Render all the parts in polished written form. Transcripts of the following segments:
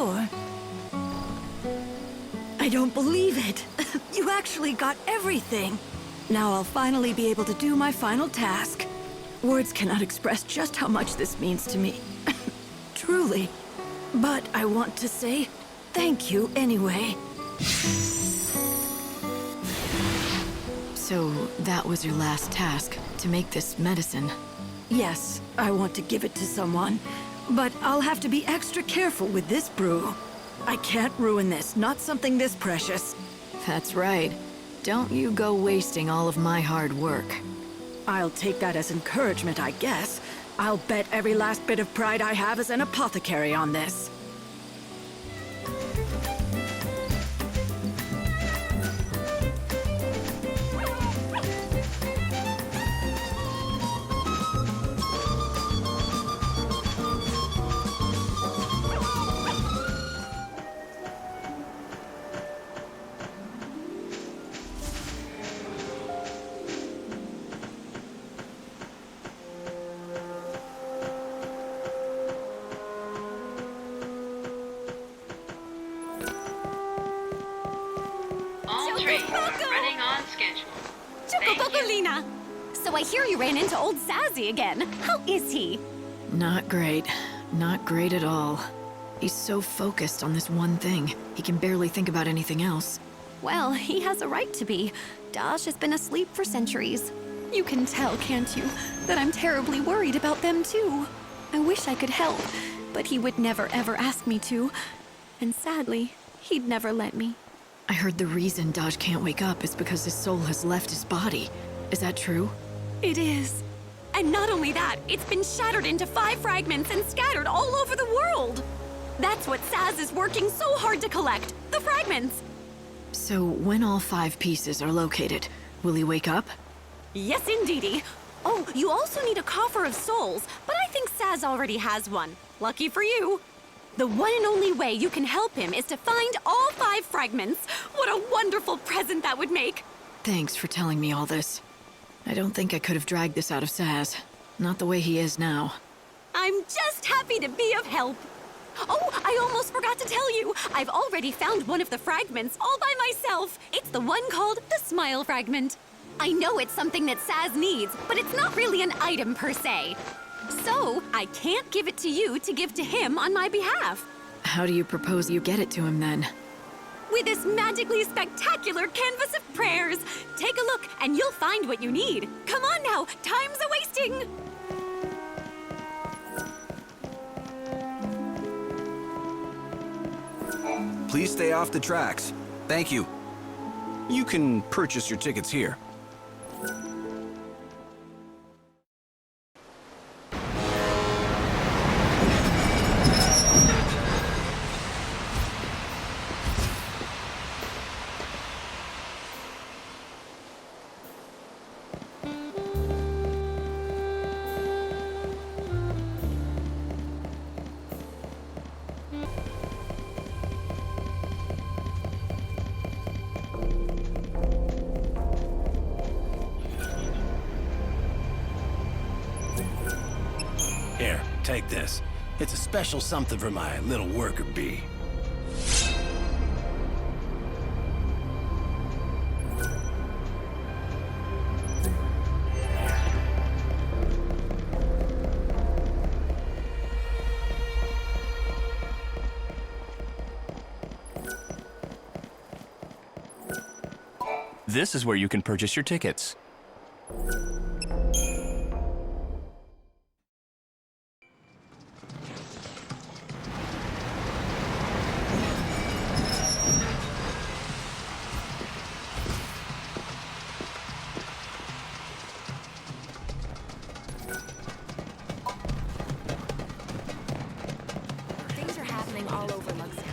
sure. I don't believe it. You actually got everything. Now I'll finally be able to do my final task. Words cannot express just how much this means to me. Truly. But I want to say thank you anyway. So that was your last task, to make this medicine? Yes, I want to give it to someone. But I'll have to be extra careful with this brew. I can't ruin this, not something this precious. That's right. Don't you go wasting all of my hard work. I'll take that as encouragement, I guess. I'll bet every last bit of pride I have as an apothecary on this. Running on schedule. Choco-Coco-Lina! So I hear you ran into old Sassy again. How is he? Not great. Not great at all. He's so focused on this one thing, he can barely think about anything else. Well, he has a right to be. Dajh has been asleep for centuries. You can tell, can't you, that I'm terribly worried about them too. I wish I could help, but he would never ever ask me to. And sadly, he'd never let me. I heard the reason Dajh can't wake up is because his soul has left his body. Is that true? It is. And not only that, it's been shattered into 5 fragments and scattered all over the world. That's what Saz is working so hard to collect, the fragments. So when all 5 pieces are located, will he wake up? Yes, indeedy. Oh, you also need a coffer of souls, but I think Saz already has one. Lucky for you. The one and only way you can help him is to find all 5 fragments. What a wonderful present that would make. Thanks for telling me all this. I don't think I could have dragged this out of Saz. Not the way he is now. I'm just happy to be of help. Oh, I almost forgot to tell you. I've already found one of the fragments all by myself. It's the one called the Smile Fragment. I know it's something that Saz needs, but it's not really an item per se. So, I can't give it to you to give to him on my behalf. How do you propose you get it to him then? With this magically spectacular canvas of prayers. Take a look and you'll find what you need. Come on now, time's a-wasting. Please stay off the tracks. Thank you. You can purchase your tickets here. Here, take this. It's a special something for my little worker bee. This is where you can purchase your tickets. Things are happening all over Luxerion.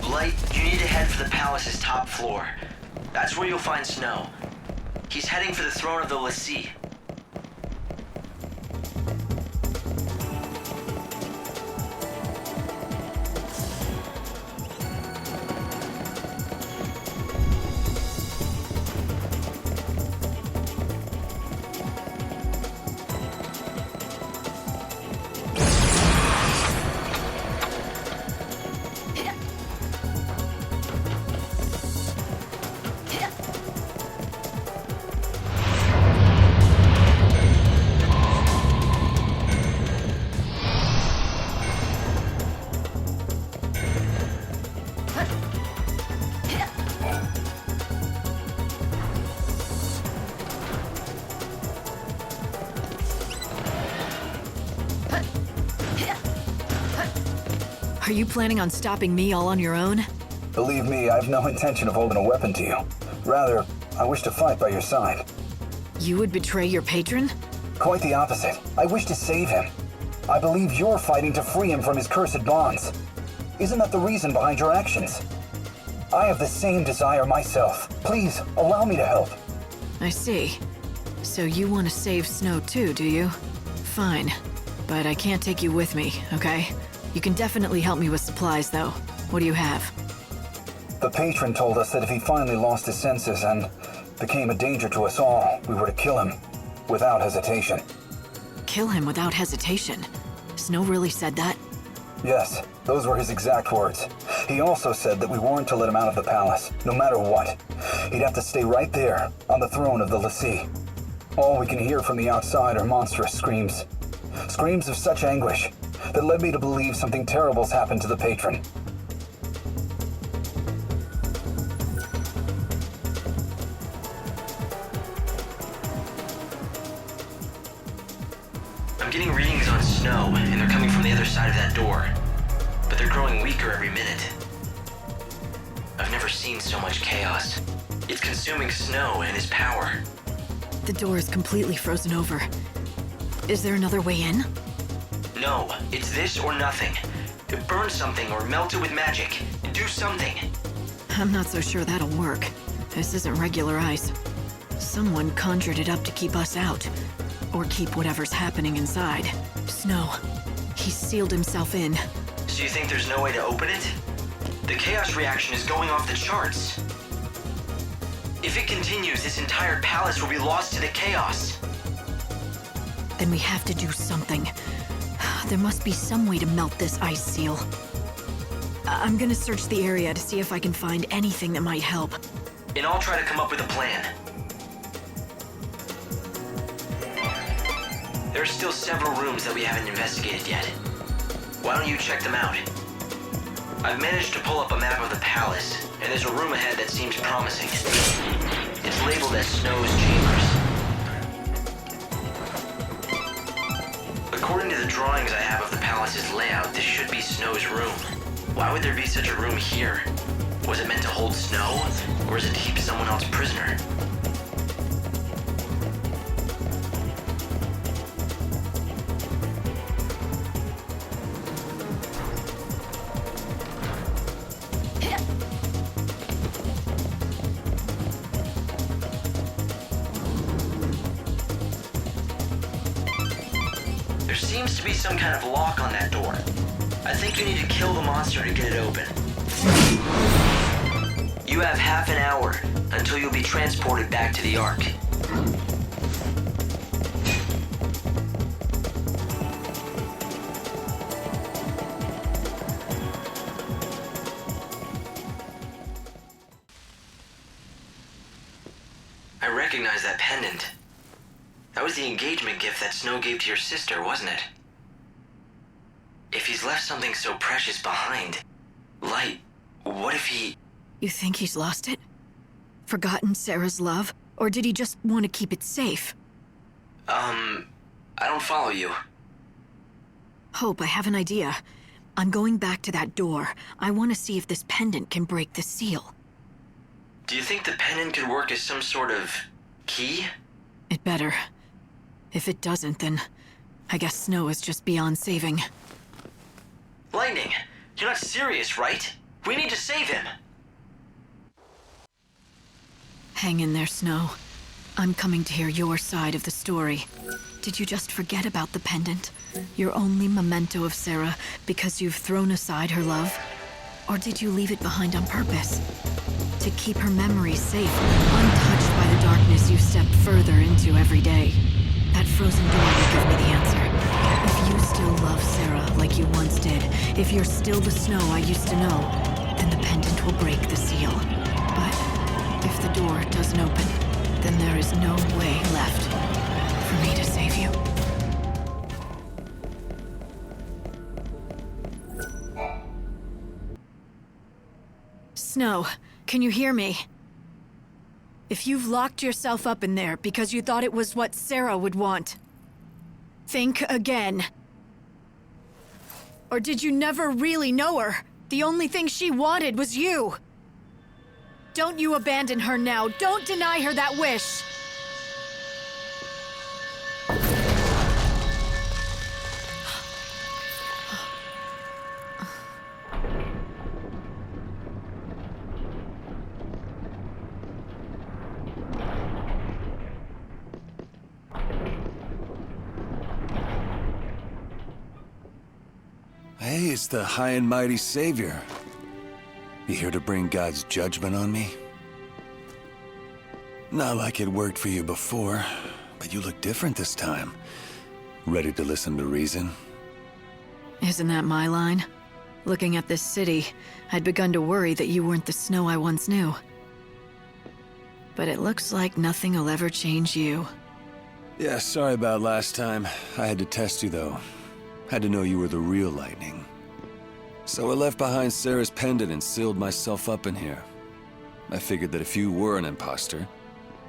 Blight, you need to head for the palace's top floor. That's where you'll find Snow. He's heading for the throne of the Lassie. Are you planning on stopping me all on your own? Believe me, I have no intention of holding a weapon to you. Rather, I wish to fight by your side. You would betray your patron? Quite the opposite. I wish to save him. I believe you're fighting to free him from his cursed bonds. Isn't that the reason behind your actions? I have the same desire myself. Please, allow me to help. I see. So you want to save Snow too, do you? Fine. But I can't take you with me, okay? You can definitely help me with supplies, though. What do you have? The patron told us that if he finally lost his senses and became a danger to us all, we were to kill him without hesitation. Kill him without hesitation? Snow really said that? Yes, those were his exact words. He also said that we weren't to let him out of the palace, no matter what. He'd have to stay right there, on the throne of the Lassie. All we can hear from the outside are monstrous screams. Screams of such anguish that led me to believe something terrible's happened to the patron. I'm getting readings on Snow, and they're coming from the other side of that door. But they're growing weaker every minute. I've never seen so much chaos. It's consuming Snow and his power. The door is completely frozen over. Is there another way in? No, it's this or nothing. Burn something or melt it with magic. Do something. I'm not so sure that'll work. This isn't regular ice. Someone conjured it up to keep us out. Or keep whatever's happening inside. Snow. He's sealed himself in. So you think there's no way to open it? The chaos reaction is going off the charts. If it continues, this entire palace will be lost to the chaos. Then we have to do something. There must be some way to melt this ice seal. I'm gonna search the area to see if I can find anything that might help. And I'll try to come up with a plan. There are still several rooms that we haven't investigated yet. Why don't you check them out? I've managed to pull up a map of the palace, and there's a room ahead that seems promising. It's labeled as Snow's Chambers. According to the drawings I have of the palace's layout, this should be Snow's room. Why would there be such a room here? Was it meant to hold Snow, or is it to keep someone else prisoner? There seems to be some kind of lock on that door. I think you need to kill the monster to get it open. You have half an hour until you'll be transported back to the Ark. I recognize that pendant. That was the engagement gift that Snow gave to your sister, wasn't it? If he's left something so precious behind, Light, what if he... You think he's lost it? Forgotten Sarah's love? Or did he just want to keep it safe? I don't follow you. Hope, I have an idea. I'm going back to that door. I want to see if this pendant can break the seal. Do you think the pendant could work as some sort of key? It better. If it doesn't, then I guess Snow is just beyond saving. Lightning, you're not serious, right? We need to save him. Hang in there, Snow. I'm coming to hear your side of the story. Did you just forget about the pendant? Your only memento of Sarah because you've thrown aside her love? Or did you leave it behind on purpose? To keep her memory safe, untouched by the darkness you step further into every day. That frozen door will give me the answer. If you still love Sarah like you once did, if you're still the Snow I used to know, then the pendant will break the seal. But if the door doesn't open, then there is no way left for me to save you. Snow, can you hear me? If you've locked yourself up in there because you thought it was what Sarah would want, think again. Or did you never really know her? The only thing she wanted was you. Don't you abandon her now. Don't deny her that wish. Hey, it's the high and mighty Savior. You here to bring God's judgment on me? Not like it worked for you before, but you look different this time. Ready to listen to reason? Isn't that my line? Looking at this city, I'd begun to worry that you weren't the Snow I once knew. But it looks like nothing will ever change you. Yeah, sorry about last time. I had to test you, though. Had to know you were the real Lightning. So I left behind Sarah's pendant and sealed myself up in here. I figured that if you were an imposter,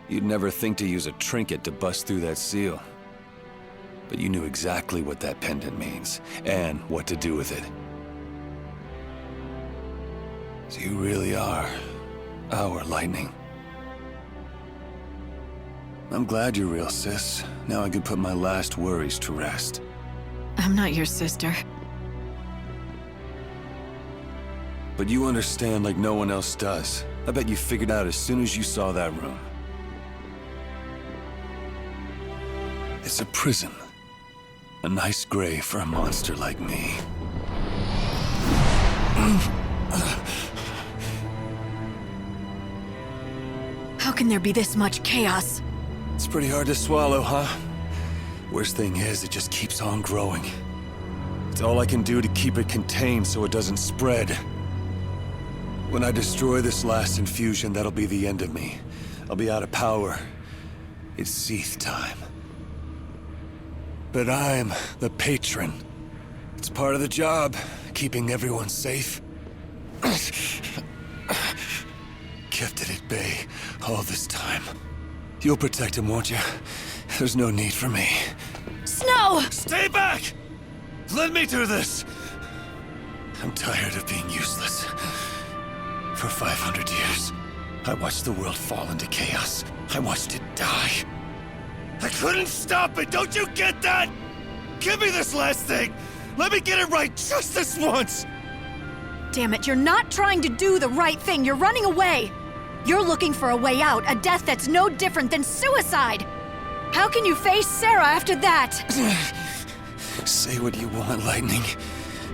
you'd never think to use a trinket to bust through that seal. But you knew exactly what that pendant means, and what to do with it. So you really are our Lightning. I'm glad you're real, sis. Now I can put my last worries to rest. I'm not your sister. But you understand like no one else does. I bet you figured out as soon as you saw that room. It's a prison. A nice grave for a monster like me. How can there be this much chaos? It's pretty hard to swallow, huh? Worst thing is, it just keeps on growing. It's all I can do to keep it contained so it doesn't spread. When I destroy this last infusion, that'll be the end of me. I'll be out of power. It's cieth time. But I'm the Patron. It's part of the job, keeping everyone safe. Kept it at bay all this time. You'll protect him, won't you? There's no need for me. Snow! Stay back! Let me do this! I'm tired of being useless. For 500 years, I watched the world fall into chaos. I watched it die. I couldn't stop it, don't you get that? Give me this last thing! Let me get it right just this once! Damn it, you're not trying to do the right thing. You're running away. You're looking for a way out, a death that's no different than suicide. How can you face Sarah after that? Say what you want, Lightning.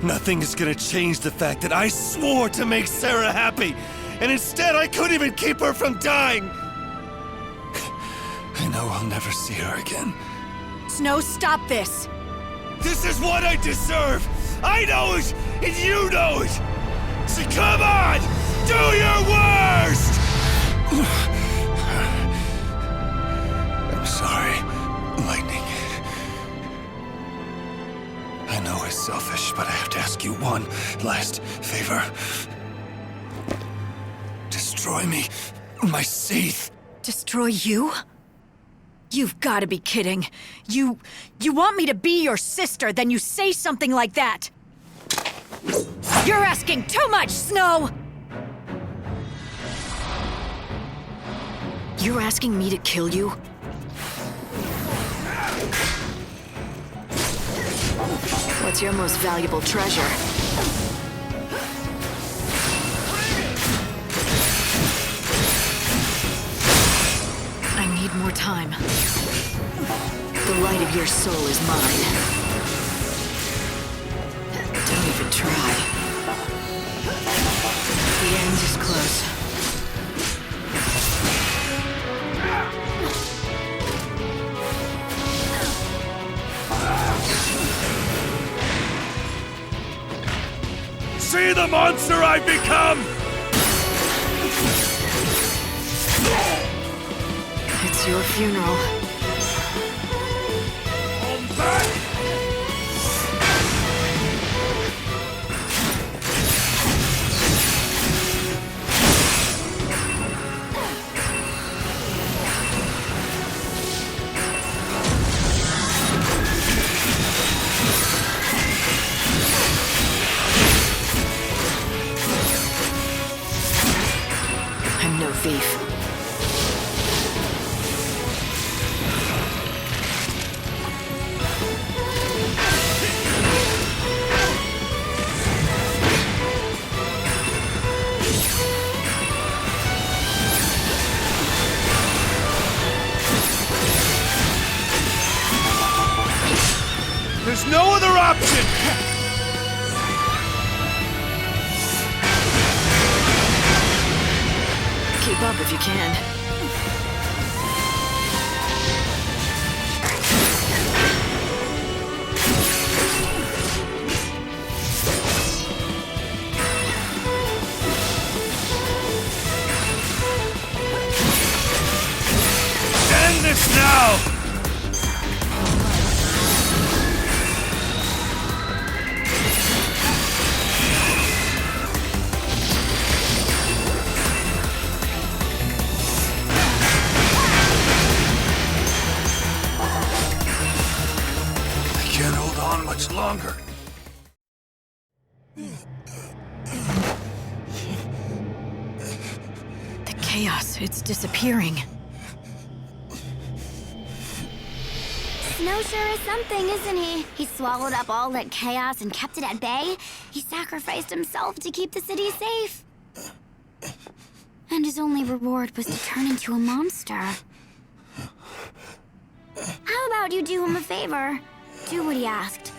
Nothing is gonna change the fact that I swore to make Sarah happy, and instead I couldn't even keep her from dying. I know I'll never see her again. Snow, stop this. This is what I deserve! I know it, and you know it! So come on! Do your worst! I'm sorry, Lightning. I know it's selfish, but I have to ask you one last favor. Destroy me, my cieth. Destroy you? You've got to be kidding. You want me to be your sister, then you say something like that. You're asking too much, Snow! You're asking me to kill you? What's your most valuable treasure? I need more time. The light of your soul is mine. Don't even try. The end is close. See the monster I've become! It's your funeral. Hold back! thief. There's no other option! Keep up if you can. End this now! Can't hold on much longer. The chaos, it's disappearing. Snow sure is something, isn't he? He swallowed up all that chaos and kept it at bay. He sacrificed himself to keep the city safe. And his only reward was to turn into a monster. How about you do him a favor? Do what he asked.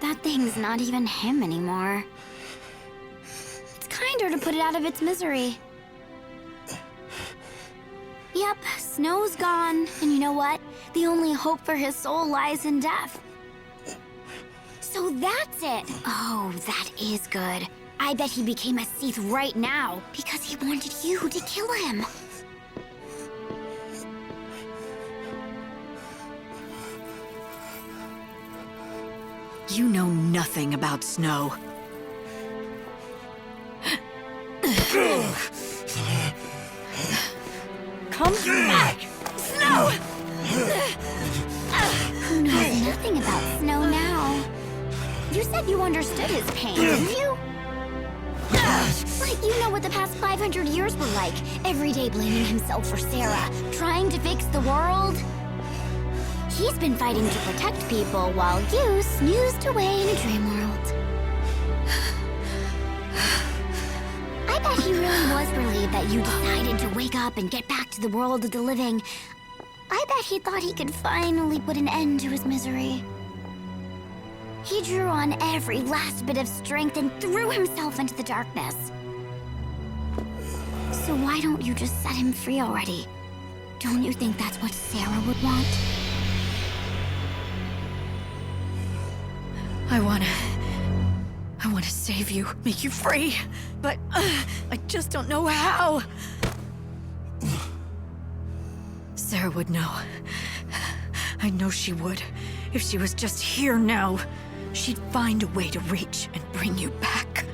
That thing's not even him anymore. It's kinder to put it out of its misery. Yep, Snow's gone, and you know what? The only hope for his soul lies in death. So that's it! Oh, that is good. I bet he became a cieth right now, because he wanted you to kill him. You know nothing about Snow. Come back! Snow! Who knows nothing about Snow now? You said you understood his pain, didn't you? Like you know what the past 500 years were like. Every day blaming himself for Sarah, trying to fix the world. He's been fighting to protect people while you snoozed away in a dream world. I bet he really was relieved that you decided to wake up and get back to the world of the living. I bet he thought he could finally put an end to his misery. He drew on every last bit of strength and threw himself into the darkness. So why don't you just set him free already? Don't you think that's what Sarah would want? I wanna save you, make you free, but I just don't know how. Sarah would know. I know she would. If she was just here now, she'd find a way to reach and bring you back.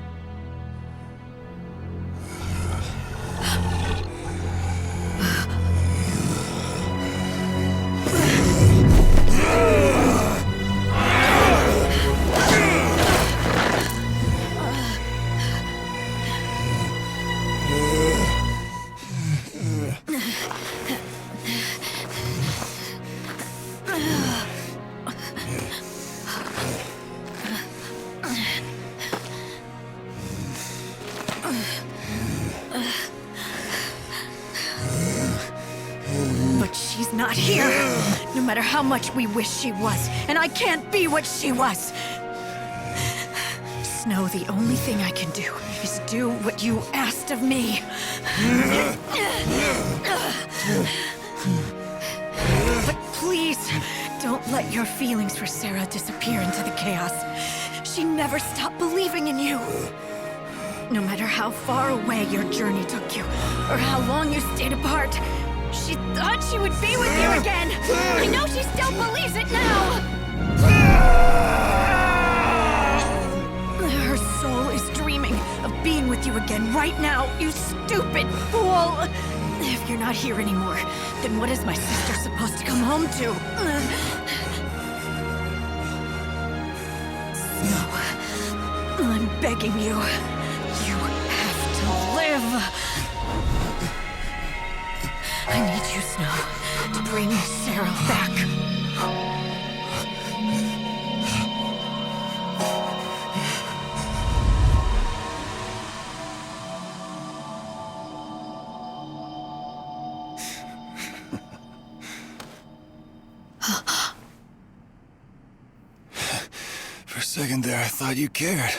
Not here. No matter how much we wish she was, and I can't be what she was. Snow, the only thing I can do is do what you asked of me. But please, don't let your feelings for Sarah disappear into the chaos. She never stopped believing in you. No matter how far away your journey took you, or how long you stayed apart, she thought she would be with you again! I know she still believes it now! Her soul is dreaming of being with you again right now, you stupid fool! If you're not here anymore, then what is my sister supposed to come home to? Snow, I'm begging you. You have to live. I need you, Snow, to bring Sarah back. For a second there, I thought you cared.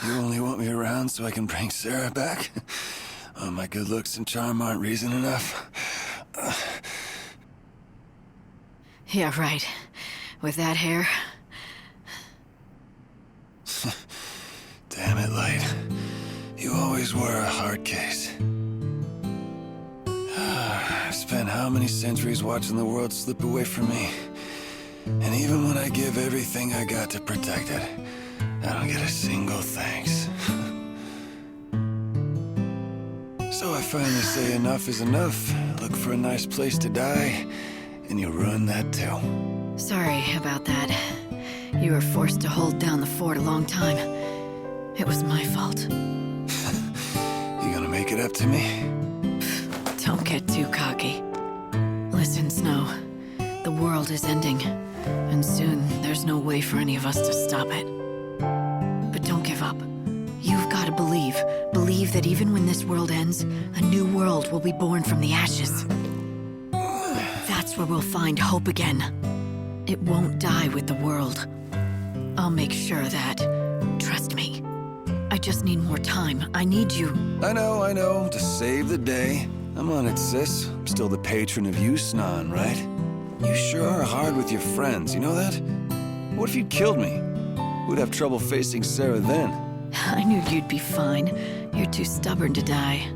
You only want me around so I can bring Sarah back? Oh, my good looks and charm aren't reason enough. Yeah, right. With that hair. Damn it, Light. You always were a hard case. I've spent how many centuries watching the world slip away from me? And even when I give everything I got to protect it, I don't get a single thanks. So I finally say enough is enough, look for a nice place to die, and you ruin that too. Sorry about that. You were forced to hold down the fort a long time. It was my fault. You gonna make it up to me? Don't get too cocky. Listen, Snow. The world is ending, and soon there's no way for any of us to stop it. But don't give up. You've got to believe. Believe that even when this world ends, a new world will be born from the ashes. That's where we'll find hope again. It won't die with the world. I'll make sure that. Trust me. I just need more time. I need you. I know. To save the day. I'm on it, sis. I'm still the patron of Yusnaan, right? You sure are hard with your friends, you know that? What if you'd killed me? We'd have trouble facing Sarah then. I knew you'd be fine. You're too stubborn to die.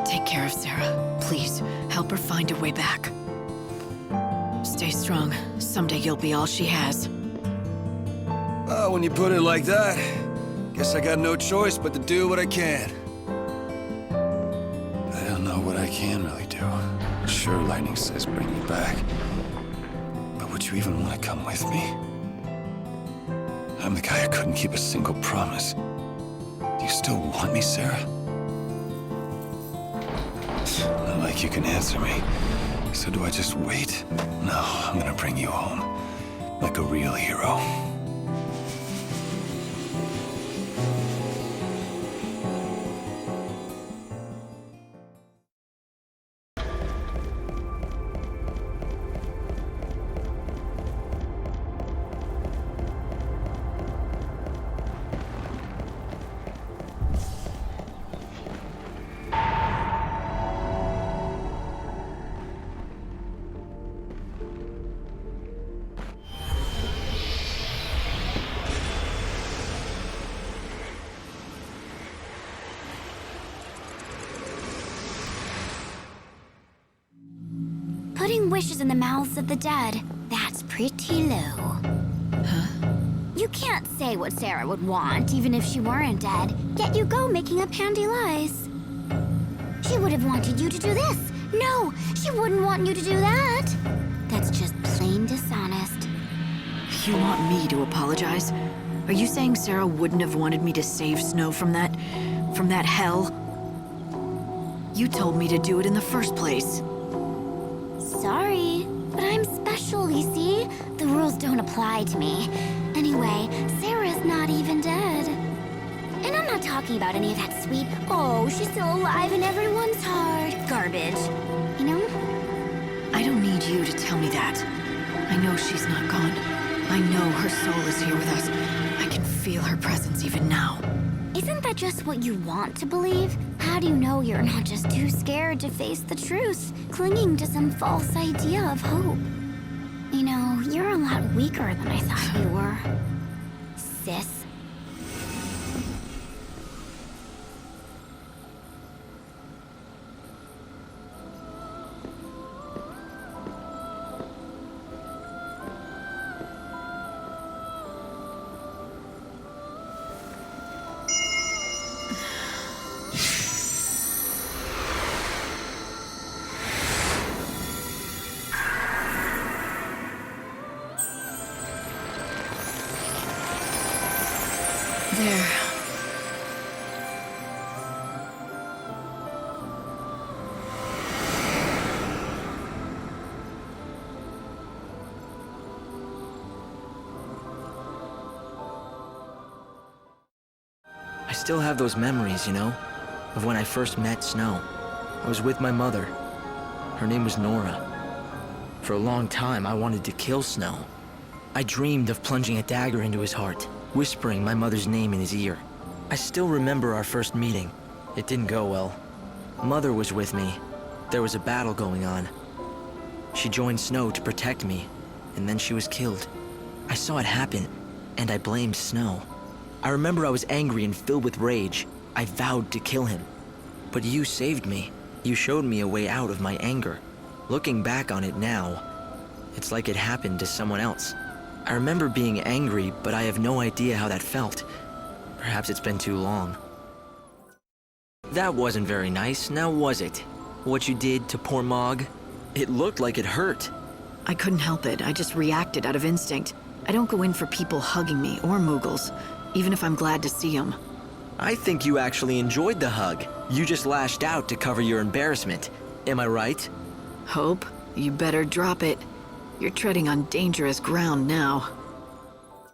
Take care of Sarah. Please, help her find a way back. Stay strong. Someday you'll be all she has. Oh, when you put it like that, guess I got no choice but to do what I can. I don't know what I can really do. Sure, Lightning says bring you back. But would you even want to come with me? I'm the guy who couldn't keep a single promise. Do you still want me, Sarah? Not like you can answer me. So do I just wait? No, I'm gonna bring you home. Like a real hero. Putting wishes in the mouths of the dead, that's pretty low. Huh? You can't say what Sarah would want, even if she weren't dead, yet you go making up handy lies. She would have wanted you to do this. No, she wouldn't want you to do that. That's just plain dishonest. You want me to apologize? Are you saying Sarah wouldn't have wanted me to save Snow from that hell? You told me to do it in the first place. Sorry, but I'm special, you see? The rules don't apply to me. Anyway, Sarah's not even dead. And I'm not talking about any of that sweet, oh, she's still alive in everyone's heart garbage. You know? I don't need you to tell me that. I know she's not gone. I know her soul is here with us. I can feel her presence even now. Isn't that just what you want to believe? How do you know you're not just too scared to face the truth, clinging to some false idea of hope? You know, you're a lot weaker than I thought you were, sis. There. I still have those memories, you know, of when I first met Snow. I was with my mother. Her name was Nora. For a long time, I wanted to kill Snow. I dreamed of plunging a dagger into his heart, whispering my mother's name in his ear. I still remember our first meeting. It didn't go well. Mother was with me. There was a battle going on. She joined Snow to protect me, and then she was killed. I saw it happen, and I blamed Snow. I remember I was angry and filled with rage. I vowed to kill him. But you saved me. You showed me a way out of my anger. Looking back on it now, it's like it happened to someone else. I remember being angry, but I have no idea how that felt. Perhaps it's been too long. That wasn't very nice, now was it? What you did to poor Mog? It looked like it hurt. I couldn't help it. I just reacted out of instinct. I don't go in for people hugging me or Moogles, even if I'm glad to see them. I think you actually enjoyed the hug. You just lashed out to cover your embarrassment. Am I right? Hope, you better drop it. You're treading on dangerous ground now.